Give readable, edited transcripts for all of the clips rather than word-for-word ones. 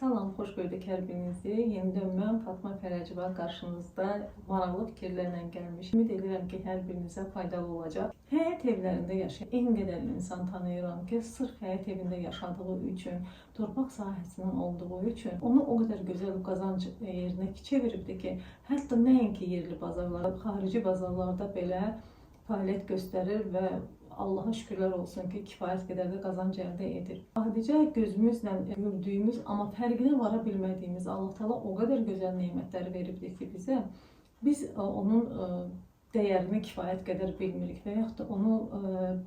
Salam, xoş gördük hər birinizi. Yenidən mən Fatma Fərəcova qarşınızda maraqlı fikirlərlə gəlmişəm. Ümid edirəm ki, hər birinizə faydalı olacaq. Həyət evlərində yaşayan en qədər insan tanıyıram ki, sırf həyət evində yaşadığı üçün, torpaq sahəsinin olduğu üçün onu o qədər gözəl qazanc yerinə çeviribdir ki, hətta nəinki yerli bazarlarda, xarici bazarlarda belə fəaliyyət göstərir və Allaha şükürlər olsun ki, kifayət qədər də qazanc əldə edir. Adicə gözümüzlə gördüyümüz, amma fərqinə vara bilmədiyimiz Allah Taala o qədər gözəl nemətləri veribdir ki bizə, biz onun dəyərini kifayət qədər bilmirik və yaxud da onu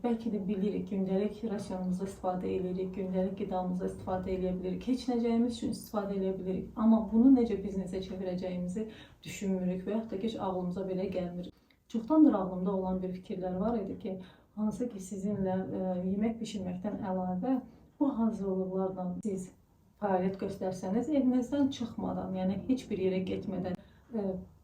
bəlkə də bilirik, gündəlik rasionumuzda istifadə edirik, gündəlik qidamızda istifadə edə bilirik, keçinəcəyimiz üçün istifadə edə bilirik. Amma bunu necə biznesə çevirəcəyimizi düşünmürük və yaxud da heç ağlımıza belə gəlmir. Çoxdandır ağlımda olan bir fikirlər var idi ki, hansı ki sizinlə yemək bişirməkdən əlavə bu hazırlıqlarla siz fəaliyyət göstərsəniz, evinizdən çıxmadan, yəni heç bir yerə getmədən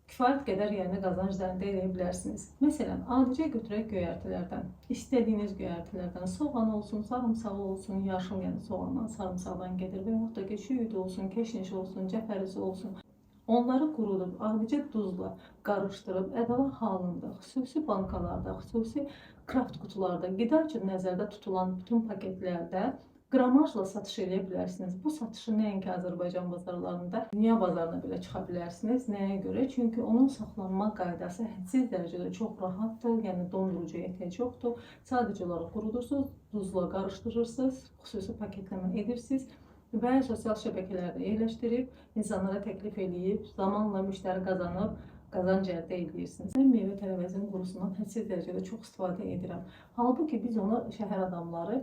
kifayət qədər qazanc əldə edə bilərsiniz. Məsələn, adicə götürək göyərtilərdən, istədiyiniz göyərtilərdən, soğan olsun, sarımsağı olsun, yaşıl, yəni soğandan, sarımsaqdan gedir və yaxud da ki, şüyüd olsun, keşniş olsun, cəfərisi olsun. Onları qurudub, adicə duzla qarışdırıb, ədavat halında, xüsusi bankalarda, xüsusi kraft qutularda, qida üçün nəzərdə tutulan bütün paketlərdə qramajla satış edə bilərsiniz. Bu satışı nəinki Azərbaycan bazarlarında, dünya bazarına belə çıxa bilərsiniz. Nəyə görə? Çünki onun saxlanma qaydası hədsiz dərəcədə çox rahatdır, yəni dondurucuya ehtiyac yoxdur. Sadəcə olaraq qurudursunuz, duzla qarışdırırsınız, xüsusi paketləmə edirsiniz və sosial şəbəkələrdə yerləşdirib, insanlara təklif edib, zamanla müştəri qazanıb, qazanc əldə edirsiniz. Mən meyvə tərəvəzinin qurusundan hədsiz dərəcədə çox istifadə edirəm. Halbuki biz onu, şəhər adamları,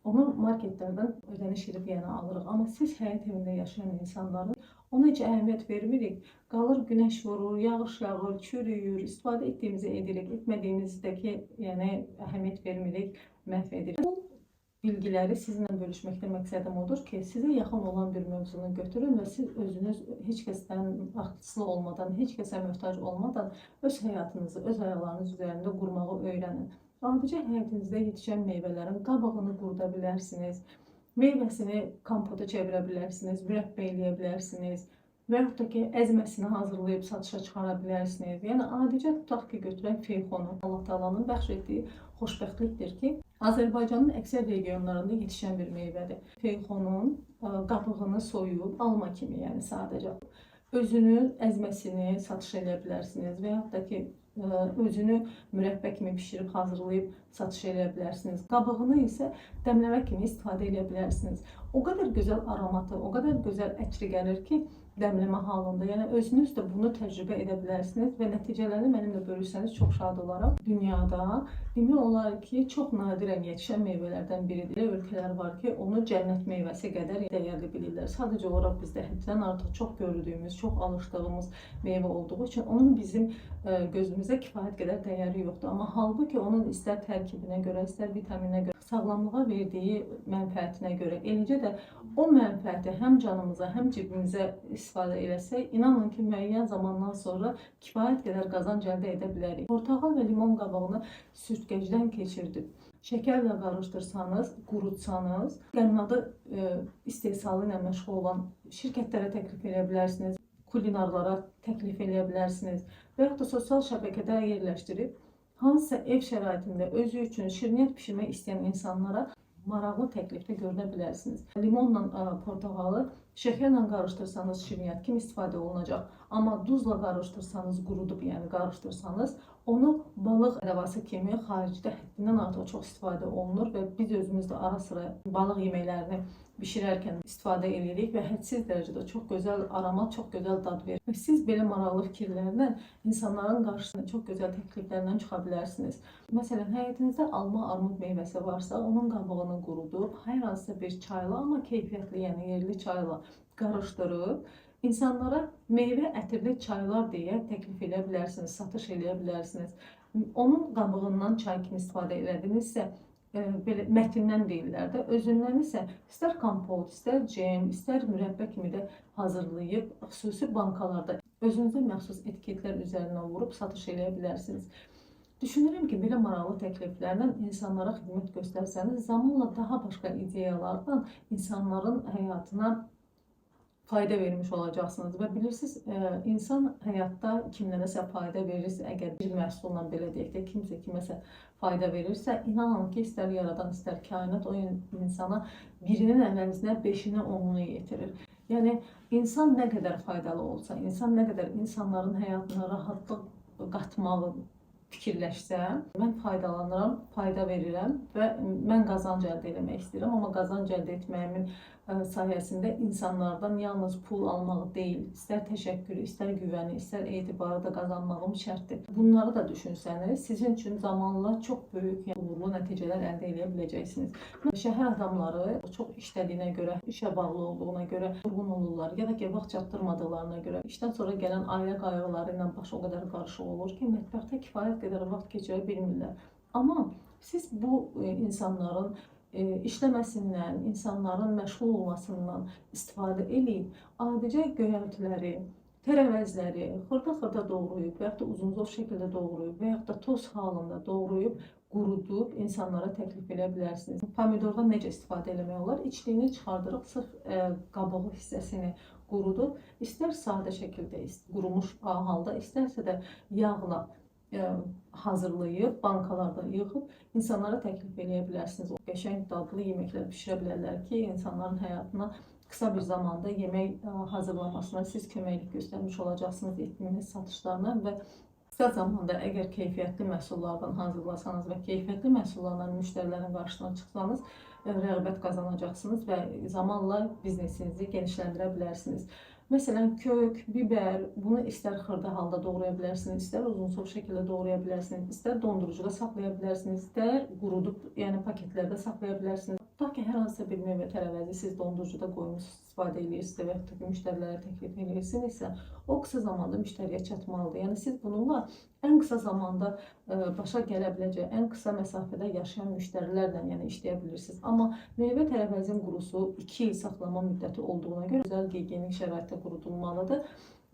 onu marketlərdən ödəniş edib alırıq. Amma siz həyət evində yaşayan insanların ona heç əhəmiyyət vermirik. Qalır günəş vurur, yağış yağır, çürüyür, istifadə etdiyimizi edirik, etmədiyimizdəki əhəmiyyət vermirik, məhv edirik. Bilgiləri sizinlə bölüşməkdə məqsədim odur ki, sizə yaxın olan bir mövzunu götürün və siz özünüz heç kəsdən asılı olmadan, heç kəsə möhtac olmadan öz həyatınızı, öz ayaqlarınız üzərində qurmağı öyrənin. Adicə həyətinizdə yetişən meyvələrin qabığını quruda bilərsiniz, meyvəsini kompota çevirə bilərsiniz, mürəbbə eləyə bilərsiniz və yaxud da ki, əzməsini hazırlayıb satışa çıxara bilərsiniz. Yəni, adicə tutaq ki, götürən feyxonu Allah Taalanın bəxş etdiyi xoşbəxtlikdir ki, Azərbaycanın əksər regionlarında yetişən bir meyvədir. Feyxonun qabığını soyub, alma kimi, yəni sadəcə özünü, əzməsini satış edə bilərsiniz və yaxud da ki, özünü mürəbbə kimi pişirib, hazırlayıb satış edə bilərsiniz. Qabığını isə dəmləmə kimi istifadə edə bilərsiniz. O qədər gözəl aromatı, o qədər gözəl ətri gəlir ki, dəmləmə halında. Yəni, özünüz də bunu təcrübə edə bilərsiniz və nəticələrini mənimlə bölürsəniz çox şad olaram. Dünyada demək olar ki, çox nadirən yetişən meyvələrdən biridir. Ölkələr var ki, onu cənnət meyvəsi qədər dəyərli bilirlər. Sadəcə olaraq bizdə həddən artıq çox gördüyümüz, çox alışdığımız meyvə olduğu üçün onun bizim gözümüzə kifayət qədər dəyəri yoxdur. Amma halbuki onun istər tərkibinə görə, istər vitaminə görə, sağlamlığa verdiyi mənfəətinə görə, eləcə də o mənfəəti həm canımıza, həm cibimizə istifadə eləsək, inanın ki, müəyyən zamandan sonra kifayət qədər qazanc əldə edə bilərik. Portağal və limon qabığını sürtkəcdən keçirdib, şəkərlə qarışdırsanız, qurutsanız, qənadı istehsalı ilə məşğul olan şirkətlərə təklif edə bilərsiniz, kulinarlara təklif edə bilərsiniz və yaxud da sosial şəbəkədə yerləşdirib, hansısa ev şəraitində özü üçün şirniyyat pişirmək istəyən insanlara maraqlı təklifdə görünə bilərsiniz. Limonla portağalı şəkərlə qarışdırsanız şirniyyat kimi istifadə olunacaq. Amma duzla qarışdırsanız, qurudub, yəni qarışdırsanız, onu balıq ədəvası kimi xaricdə həddindən artıq çox istifadə olunur və biz özümüz də ara sıra balıq yeməklərini bişirərkən istifadə edirik və hədsiz dərəcədə çox gözəl aromat, çox gözəl dad verir. Və siz belə maraqlı fikirlərlə insanların qarşısına çox gözəl təkliflərlə çıxa bilərsiniz. Məsələn, həyətinizdə alma, armud meyvəsi varsa, onun qabığını qurudub, hər hansısa bir çayla, amma keyfiyyətli, yəni yerli çayla qarışdırıb, insanlara meyvə ətirli çaylar deyə təklif edə bilərsiniz, satış edə bilərsiniz. Onun qabığından çay kimi istifadə elədinizsə, belə mətindən deyirlər də, özündən isə istər kompot, istər cem, istər mürəbbə kimi də hazırlayıb, xüsusi bankalarda özünüzə məxsus etiketlər üzərinə vurub satış edə bilərsiniz. Düşünürəm ki, belə maraqlı təkliflərlə insanlara xidmət göstərsəniz, zamanla daha başqa ideyalardan insanların həyatına fayda vermiş olacaqsınız və bilirsiniz, insan həyatda kimlərəsə fayda verirsə, əgər bir məhsulla belə deyək də, kimsə kiməsə fayda verirsə, inanın ki, istər yaradan, istər kainat o insana birinin əvəzinə 5-ini, 10-unu yetirir. Yəni insan nə qədər faydalı olsa, insan nə qədər insanların həyatına rahatlıq qatmağı fikirləşsə, mən faydalanıram, fayda verirəm və mən qazanc əldə etmək istəyirəm, amma qazanc əldə etməyimin sayəsində insanlardan yalnız pul almağı deyil, istər təşəkkürü, istər güvəni, istər etibarı da qazanmağım şərtdir. Bunları da düşünsəniz, sizin üçün zamanla çox böyük, uğurlu nəticələr əldə edə biləcəksiniz. Şəhər adamları çox işlədiyinə görə, işə bağlı olduğuna görə durğun olurlar ya da ki, vaxt çatdırmadıqlarına görə, işdən sonra gələn ailə qayğıları ilə başı o qədər qarışıq olur ki, mətbəxdə kifayət qədər vaxt keçirə bilmirlər. Amma siz bu insanların işləməsindən, insanların məşğul olmasından istifadə edib, adicə göyərtiləri, tərəvəzləri xırda-xırda doğrayıb və yaxud da uzunzov şəkildə doğrayıb və yaxud da toz halında doğrayıb, qurudub insanlara təklif edə bilərsiniz. Pomidordan necə istifadə etmək olar? İçliyini çıxardırıq, sırf qabığı hissəsini qurudub, istər sadə şəkildə qurumuş halda, istərsə də yağla hazırlayıb, bankalarda yığıb insanlara təklif edə bilərsiniz. O qəşəng dadlı yeməklər bişirə bilərlər ki, insanların həyatına qısa bir zamanda yemək hazırlamasına siz köməklik göstərmiş olacaqsınız etdiyiniz satışlarına və qısa zamanda əgər keyfiyyətli məhsullardan hazırlasanız və keyfiyyətli məhsullarla müştərilərin qarşısına çıxsanız, rəğbət qazanacaqsınız və zamanla biznesinizi genişləndirə bilərsiniz. Məsələn, kök, biber, bunu istər xırda halda doğraya bilərsiniz, istər uzunsov şəkildə doğraya bilərsiniz, istər dondurucuda saxlaya bilərsiniz, istər qurudub, yəni paketlərdə saxlaya bilərsiniz. Tutaq ki, hər hansısa bir meyvə tərəvəzi siz dondurucuda qoymusunuz, istifadə edirsiniz və yaxud da müştərilərə təklif edirsinizsə, o qısa zamanda müştəriyə çatmalıdır. Yəni siz bununla ən qısa zamanda başa gələ biləcək, ən qısa məsafədə yaşayan müştərilərlə yəni işləyə bilirsiniz. Amma meyvə tərəvəzin qurusu 2 il saxlama müddəti olduğuna görə gözəl gigiyenik şəraitdə qurudulmalıdır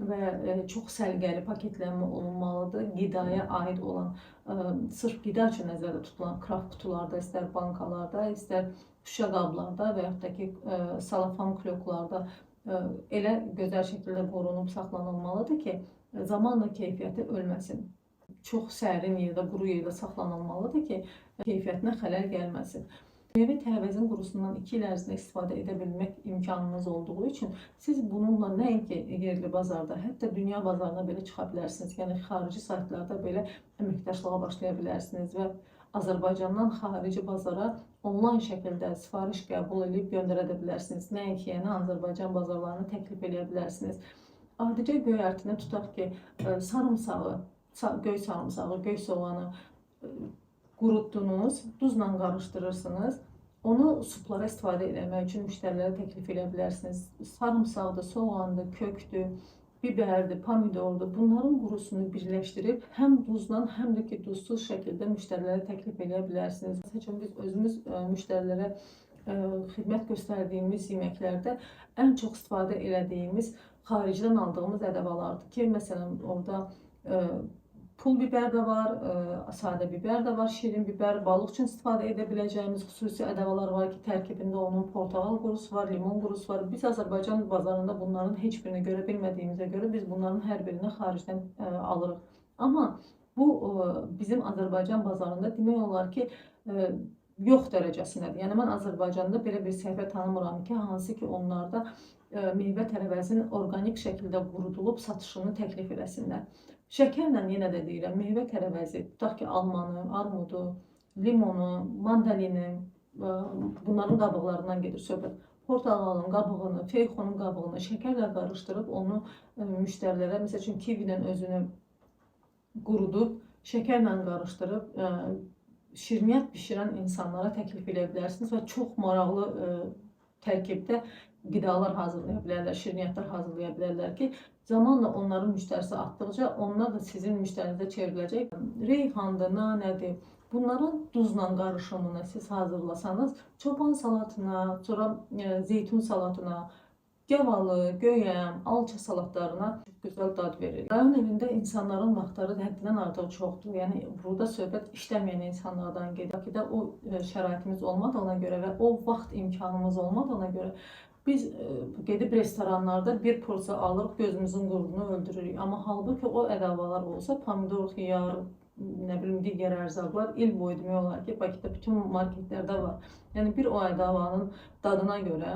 və çox səliqəli paketlənmə olunmalıdır. Qidaya aid olan, sırf qida üçün nəzərdə tutulan kraft qutularda, istər bankalarda, istər şüşə qablarda və yaxud da ki, salafan kloklarda elə gözəl şəkildə qorunub saxlanılmalıdır ki, zamanla keyfiyyəti ölməsin. Çox sərin yerdə, quru yerdə saxlanılmalıdır ki, keyfiyyətinə xələl gəlməsin. Meyvə tərəvəzin qurusundan 2 il ərzində istifadə edə bilmək imkanınız olduğu üçün siz bununla nəinki yerli bazarda, hətta dünya bazarına belə çıxa bilərsiniz. Yəni xarici saytlarda belə əməkdaşlığa başlaya bilərsiniz və Azərbaycandan xarici bazara onlayn şəkildə sifariş qəbul edib göndərə bilərsiniz. Nəinki yəni Azərbaycan bazarlarını təklif edə bilərsiniz. Adicə göyərtini tutaq ki, sarımsağı, göy sarımsağı, göy soğanı qurutdunuz, duzla qarışdırırsınız. Onu suplara istifadə etmək üçün müştərilərə təklif edə bilərsiniz. Sarımsaqdır, soğandır, kökdür, biberdir, pomidordur. Bunların qurusunu birləşdirib həm duzla, həm də ki, duzsuz şəkildə müştərilərə təklif edə bilərsiniz. Çünki biz özümüz müştərilərə xidmət göstərdiyimiz yeməklərdə ən çox istifadə etdiyimiz xaricdən aldığımız ədəvalardır ki, məsələn, orada pul biber də var, sadə biber də var, şirin biber, balıq üçün istifadə edə biləcəyimiz xüsusi ədəvalar var ki, tərkibində onun portağal qurusu var, limon qurusu var. Biz Azərbaycan bazarında bunların heç birini görə bilmədiyimizə görə biz bunların hər birini xaricdən alırıq. Amma bu bizim Azərbaycan bazarında demək olar ki, yox dərəcəsindədir. Yəni mən Azərbaycanda belə bir səhifə tanımıram ki, hansı ki onlarda meyvə tərəvəzin orqanik şəkildə qurudulub satışını təklif edəsinlər. Şəkərlə yenə də deyirəm, meyvə tərəvəzi, tutaq ki, almanı, armudu, limonu, mandalini, bunların qabıqlarından gedir söhbət. Portağalın qabığını, feyxonun qabığını şəkərlə qarışdırıb onu müştərilərə, məsəl üçün kivinin özünü qurudub, şəkərlə qarışdırıb, şirniyyat bişirən insanlara təklif edə bilərsiniz və çox maraqlı tərkibdə qidalar hazırlaya bilərlər, şirniyyatlar hazırlaya bilərlər ki, zamanla onların müştərisi artdıqca onlar da sizin müştərinizə çevriləcək. Reyhandır, nanədir. Bunların duzla qarışımını siz hazırlasanız, çoban salatına, sonra zeytun salatına, gavalı, göyəm, alça salatlarına çox gözəl dad verir. Rayon evində insanların vaxtları həddindən artıq çoxdur. Yəni burada söhbət işləməyən insanlardan gedir. Bakıda o şəraitimiz olmadığına görə və o vaxt imkanımız olmadığına görə Biz gedib restoranlarda bir porsiya alırıq, gözümüzün qurdunu öldürürük. Amma halbuki o ədəvalar olsa, pomidor, xiyar, nə bilim digər ərzaqlar il boyu demək olar ki, Bakıda bütün marketlərdə var. Yəni bir o ədavanın dadına görə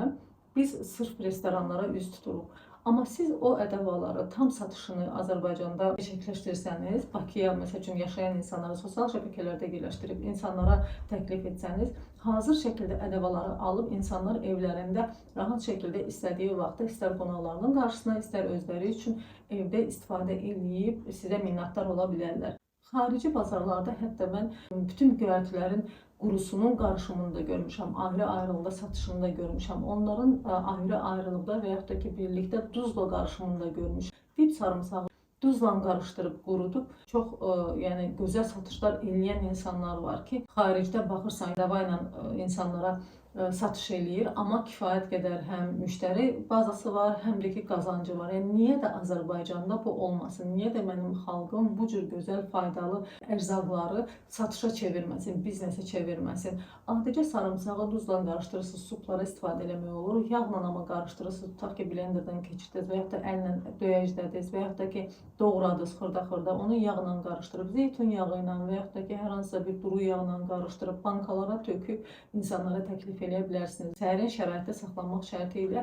biz sırf restoranlara üz tuturuq. Amma siz o ədəvaları tam satışını Azərbaycanda şəkləşdirsəniz, Bakıya məsəl üçün yaşayan insanlara sosial şəbəkələrdə yerləşdirib insanlara təklif etsəniz, hazır şəkildə ədəvaları alıb insanlar evlərində rahat şəkildə istədiyi vaxtda istər qonaqlarının qarşısına, istər özləri üçün evdə istifadə edib sizə minnətdar ola bilərlər. Xarici bazarlarda hətta mən bütün göyərtilərin qurusunun qarışımını da görmüşəm, ayrı-ayrılıqda satışını da görmüşəm. Onların ayrı-ayrılıqda və yaxud da ki, birlikdə duzla qarışımını da görmüşəm. Dib sarımsağı duzla qarışdırıb, qurudub çox yəni gözəl satışlar eləyən insanlar var ki, xaricdə baxırsan, dəva ilə insanlara satış eləyir, amma kifayət qədər həm müştəri bazası var, həm də ki qazancı var. Yəni niyə də Azərbaycanda bu olmasın? Niyə də mənim xalqım bu cür gözəl, faydalı ərzaqları satışa çevirməsin, biznesə çevirməsin? Adicə sarımsağı duzla qarışdırırsınız, suplara istifadə eləmək olur. Yağla amma qarışdırırsınız, tutaq ki blenderdən keçirdiniz və yaxud da əllə döyəclədiniz və yaxud da ki doğradınız xırda-xırda, onu yağla qarışdırıb, zeytun yağı ilə və yaxud da ki hər hansısa bir duru yağla qarışdırıb bankalara töküb insanlara təklif eləyə bilərsiniz. Sərin şəraitdə saxlanmaq şərti ilə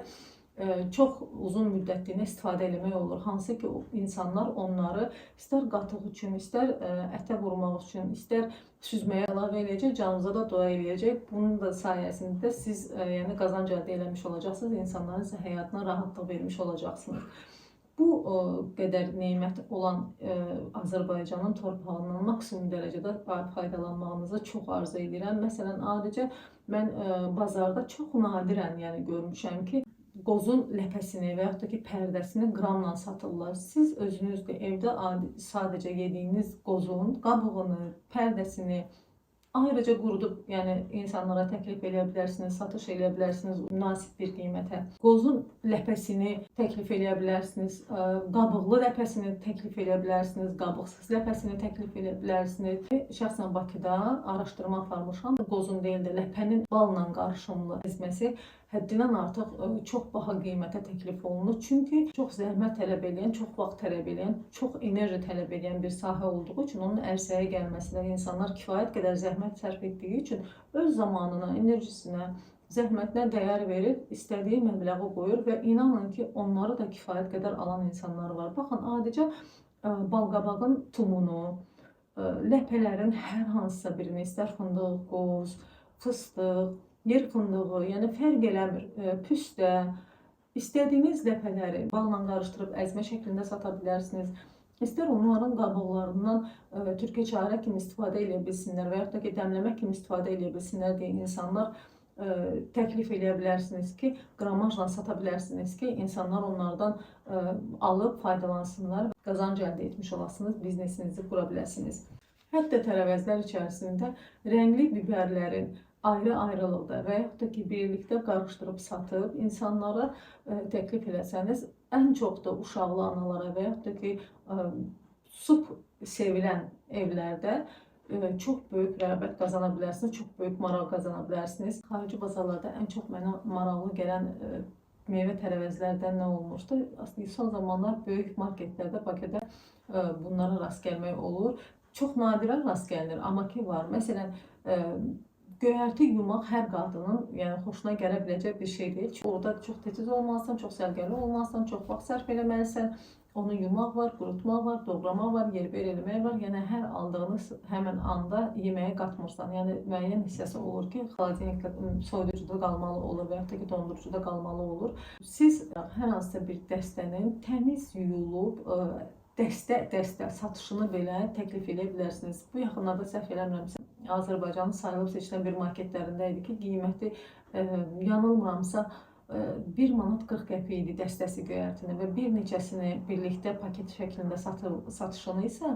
çox uzun müddətli istifadə eləmək olur. Hansı ki insanlar onları istər qatıq üçün, istər ətə vurmaq üçün, istər süzməyə əlavə eləyəcək, canınıza da dua eləyəcək. Bunun da sayəsində siz yəni qazanc əldə eləmiş olacaqsınız, insanların sizə həyatına rahatlıq vermiş olacaqsınız. Bu qədər nemət olan Azərbaycanın torpağından maksimum dərəcədə faydalanmağınızı çox arzu edirəm. Məsələn, adicə mən bazarda çox nadirən yəni görmüşəm ki, qozun ləpəsini və yaxud da ki pərdəsini qramla satırlar. Siz özünüz də evdə sadəcə yediyiniz qozun qabığını, pərdəsini ayrıca qurudub, yəni insanlara təklif eləyə bilərsiniz, satış eləyə bilərsiniz münasib bir qiymətə. Qozun ləpəsini təklif eləyə bilərsiniz, qabıqlı ləpəsini təklif eləyə bilərsiniz, qabıqsız ləpəsini təklif eləyə bilərsiniz. Şəxsən Bakıda araşdırma aparmışam. Qozun deyil də ləpənin balla qarışımlı ezməsi həddindən artıq çox baha qiymətə təklif olunur. Çünki çox zəhmət tələb edən, çox vaxt tələb edən, çox enerji tələb edən bir sahə olduğu üçün onun ərsəyə gəlməsinə insanlar kifayət qədər zəhmət sərf etdiyi üçün öz zamanına, enerjisinə, zəhmətinə dəyər verir, istədiyi məbləği qoyur və inanın ki, onları da kifayət qədər alan insanlar var. Baxın, adicə balqabağın tumunu, ləpələrin hər hansısa birini, istər fındıq, qoz, fıstıq, yer fındığı, yəni fərq eləmir, püstə, istədiyiniz ləpələri balla qarışdırıb əzmə şəklində sata bilərsiniz. İstər onların qabıqlarından türkəçarə kimi istifadə edə bilsinlər və yaxud da ki, dəmləmək kimi istifadə edə bilsinlər deyə insanlar təklif eləyə bilərsiniz ki, qramajla sata bilərsiniz ki, insanlar onlardan alıb faydalansınlar, qazanc əldə etmiş olasınız, biznesinizi qura biləsiniz. Hətta tərəvəzlər içərisində rəngli biberlərin ayrı-ayrılıqda və yaxud da ki, birlikdə qarışdırıb satıb insanlara təklif eləsəniz, ən çox da uşaqlı analara və yaxud da ki, sup sevilən evlərdə çox böyük rəğbət qazana bilərsiniz, çox böyük maraq qazana bilərsiniz. Xarici bazarlarda ən çox mənə maraqlı gələn meyvə tərəvəzlərdən nə olmuşdu? Aslında son zamanlar böyük marketlərdə Bakıda bunlara rast gəlmək olur. Çox nadirən rast gəlinir, amma ki var. Məsələn, göyərti yumaq hər qadının yəni xoşuna gələ biləcək bir şey deyil. Çünki orada çox titiz olmalısan, çox sərgəli olmalısan, çox vaxt sərf eləməlisən. Onu yumaq var, qurutmaq var, doğramaq var, yerber eləmək var. Yəni hər aldığınız həmən anda yeməyə qatmırsan. Yəni müəyyən hissəsi olur ki, xaladenikdə, soyuducuda qalmalı olur və yaxud da ki, dondurucuda qalmalı olur. Siz hər hansısa bir dəstənin təmiz yuyulub, dəstə satışını belə təklif edə bilərsiniz. Bu yaxınlarda səhv eləmirəmsə, Azərbaycanın sayılıb seçilən bir marketlərində idi ki, qiyməti yanılmıramsa 1 manat 40 qəpik idi dəstəsi göyərtini və bir neçəsini birlikdə paket şəklində satışını isə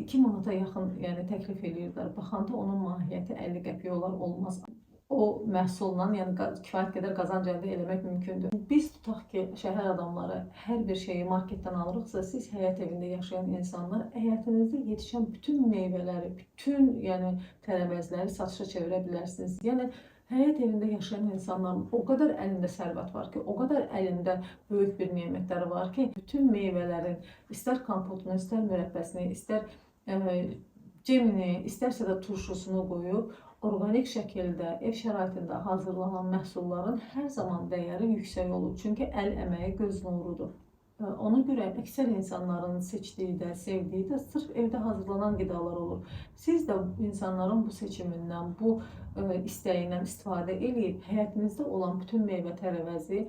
2 manata yaxın yəni təklif edirdilər. Baxanda onun mahiyyəti 50 qəpik olar, olmaz. O məhsulla yəni kifayət qədər qazanc əldə eləmək mümkündür. Biz tutaq ki, şəhər adamları hər bir şeyi marketdən alırıqsa, siz həyət evində yaşayan insanlar həyətinizdə yetişən bütün meyvələri, bütün yəni tərəvəzləri satışa çevirə bilərsiniz. Yəni Həyət evində yaşayan insanların o qədər əlində sərvət var ki, o qədər əlində böyük bir nemətləri var ki, bütün meyvələrin, istər kompotunu, istər mürəbbəsini, istər cemini, istərsə də turşusunu qoyub, orqanik şəkildə ev şəraitində hazırlanan məhsulların hər zaman dəyəri yüksək olur. Çünki əl əməyi göz nurudur. Ona görə əksər insanların seçdiyi də, sevdiyi də sırf evdə hazırlanan qidalar olur. Siz də insanların bu seçimindən, bu istəyindən istifadə edib həyatınızda olan bütün meyvə tərəvəzi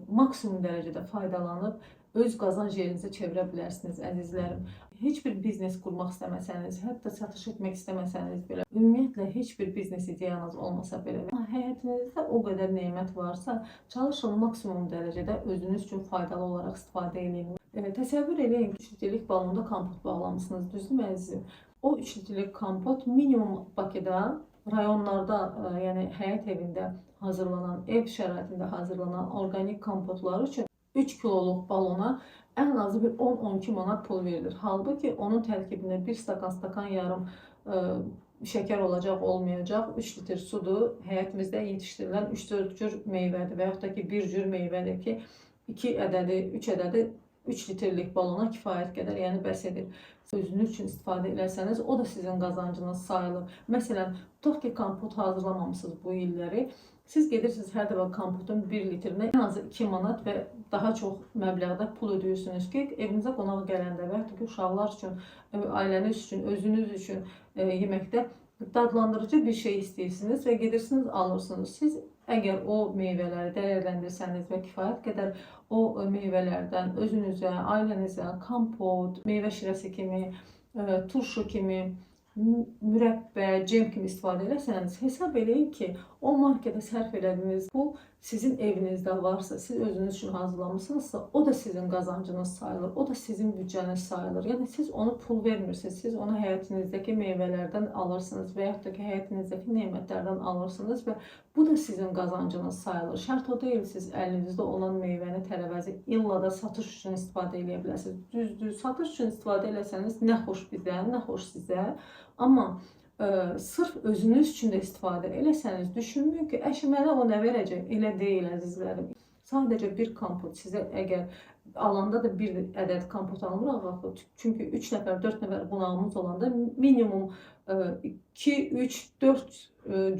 maksimum dərəcədə faydalanıb öz qazanc yerinizi çevirə bilərsiniz, əzizlərim. Heç bir biznes qurmaq istəməsəniz, hətta satış etmək istəməsəniz belə, ümumiyyətlə heç bir biznes ideyanız olmasa belə, həyatınızda o qədər nemət varsa, çalışın maksimum dərəcədə özünüz üçün faydalı olaraq istifadə edin. Təsəvvür edin ki, 3 litrelik balonda kompot bağlamışsınız, düzdürmü əzizim? O 3 litrelik kompot minimum Bakıda, rayonlarda, yəni həyət evində hazırlanan, ev şəraitində hazırlanan orqanik kompotlar üçün 3 kiloluq balona ən azı bir 10-12 manat pul verilir. Halbuki onun tərkibində 1 stakan yarım şəkər olacaq, olmayacaq, 3 litr sudur, həyətimizdə yetişdirilən 3-4 cür meyvədir və yaxud da ki 1 cür meyvədir ki 2 ədədi, 3 ədədi 3 litrlik balona kifayət qədər, yəni bəs edir. Özünüz üçün istifadə edersəniz, o da sizin qazancınız sayılır. Məsələn, tutaq ki, kompot hazırlamamışsınız bu illəri. Siz gedirsiniz hər dəfə kompotun 1 litrinə ən azı 2 manat və daha çox məbləğdə pul ödəyirsiniz ki, evinizə qonaq gələndə və yaxud da ki, uşaqlar üçün, ailəniz üçün, özünüz üçün yeməkdə dadlandırıcı bir şey istəyirsiniz və gedirsiniz, alırsınız. Siz əgər o meyvələri dəyərləndirsəniz və kifayət qədər o meyvələrdən özünüzə, ailənizə kompot, meyvə şirəsi kimi, turşu kimi, mürəbbə, cem kimi istifadə edersəniz, hesab edin ki, o markete sərf elədiyiniz pul sizin evinizdə varsa, siz özünüz üçün hazırlamışsınızsa, o da sizin qazancınız sayılır, o da sizin büdcəniz sayılır. Yəni siz onu pul vermirsiniz, siz onu həyatınızdakı meyvələrdən alırsınız və yaxud da ki, həyatınızdakı nemətlərdən alırsınız və bu da sizin qazancınız sayılır. Şərt o deyil, siz əlinizdə olan meyvəni, tərəvəzi illa da satış üçün istifadə edə bilərsiniz. Düzdür, satış üçün istifadə etsəniz, nə xoş bizə, nə xoş sizə. Amma sırf özünüz üçün də istifadə eləsəniz, düşünməyin ki, əşi mənə o nə verəcək? Elə deyil, əzizlərim. Sadəcə bir kompot sizə əgər alanda da bir ədəd kompot almırıq axı. Çünki 3 nəfər, 4 nəfər qonağımız olanda minimum 2, 3, 4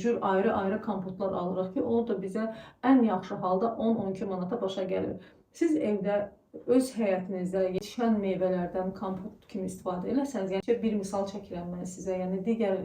cür ayrı-ayrı kompotlar alırıq ki, o da bizə ən yaxşı halda 10-12 manata başa gəlir. Siz evdə öz həyatınızda yetişən meyvələrdən kompot kimi istifadə eləsəniz, yəni bir misal çəkirəm mən sizə, yəni digər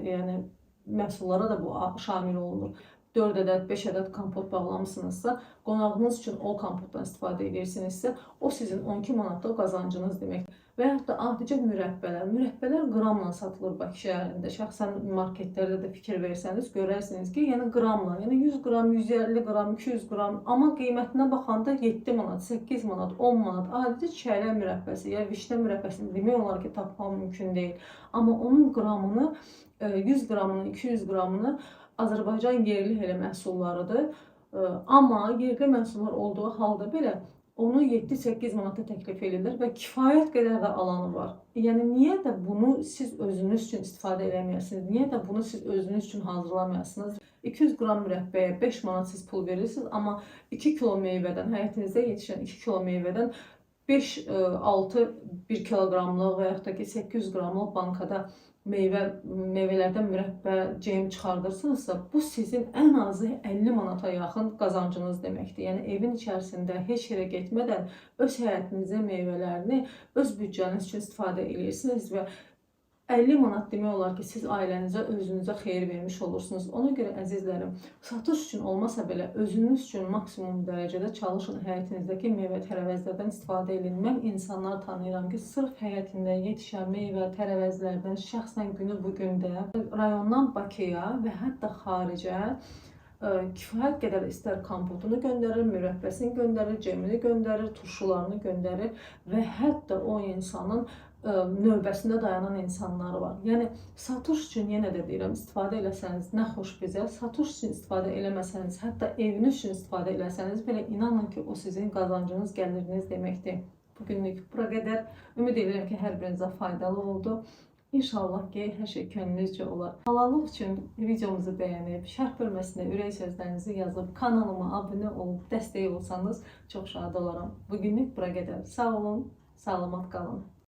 məhsullara da bu şamil olunur. 4 ədəd, 5 ədəd kompot bağlamışsınızsa, qonağınız üçün o kompotdan istifadə edirsinizsə, o sizin 12 manatda qazancınız deməkdir. Və yaxud da adicə mürəbbələr. Mürəbbələr qramla satılır Bakı şəhərində. Şəxsən marketlərdə də fikir versəniz, görərsiniz ki, yəni qramla, yəni 100 qram, 150 qram, 200 qram, amma qiymətinə baxanda 7 manat, 8 manat, 10 manat. Adicə çiyələk mürəbbəsi, ya vişnə mürəbbəsini demək olar ki, tapmaq mümkün deyil. Amma onun qramını, 100 qramını, 200 qramını Azərbaycan yerli elə məhsullarıdır. Amma yerli məhsullar olduğu halda belə onu 7-8 manata təklif edilir və kifayət qədər də alanı var. Yəni, niyə də bunu siz özünüz üçün istifadə edəməyəsiniz? Niyə də bunu siz özünüz üçün hazırlamayasınız? 200 qram mürəbbəyə 5 manat siz pul verirsiniz, amma 2 kilo meyvədən, həyatınızda yetişən 2 kilo meyvədən 5-6 1 kiloqramlıq və yaxud da ki 800 qramlıq bankada meyvələrdən mürəbbə, cem çıxardırsınızsa, bu sizin ən azı 50 manata yaxın qazancınız deməkdir. Yəni, evin içərisində heç yerə getmədən öz həyatınızda meyvələrini öz büdcəniz üçün istifadə edirsiniz və 50 manat demək olar ki, siz ailənizə, özünüzə xeyir vermiş olursunuz. Ona görə əzizlərim, satış üçün olmasa belə özünüz üçün maksimum dərəcədə çalışın, həyatınızdakı meyvə tərəvəzlərdən istifadə edin. Mən insanlar tanıyıram ki, sırf həyatında yetişən meyvə tərəvəzlərdən şəxsən günü bugün də rayondan Bakıya və hətta xaricə kifayət qədər istər kompotunu göndərir, mürəbbəsini göndərir, cemini göndərir, turşularını göndərir və hətta o insanın növbəsində dayanan insanlar var. Yəni, satış üçün yenə də deyirəm, istifadə eləsəniz nə xoş bizə, satış üçün istifadə eləməsəniz, hətta eviniz üçün istifadə eləsəniz belə inanın ki, o sizin qazancınız, gəliriniz deməkdir. Bugünlük bura qədər ümid edirəm ki, hər birinizə faydalı oldu. İnşallah ki hər şey könlünüzcə olar. Halallıq üçün videomuzu bəyənib, şərh bölməsində ürək sözlərinizi yazıb, kanalıma abunə olub, dəstək olsanız çox şad olaram. Bugünlük bura qədər. Sağ olun, salamat qalın.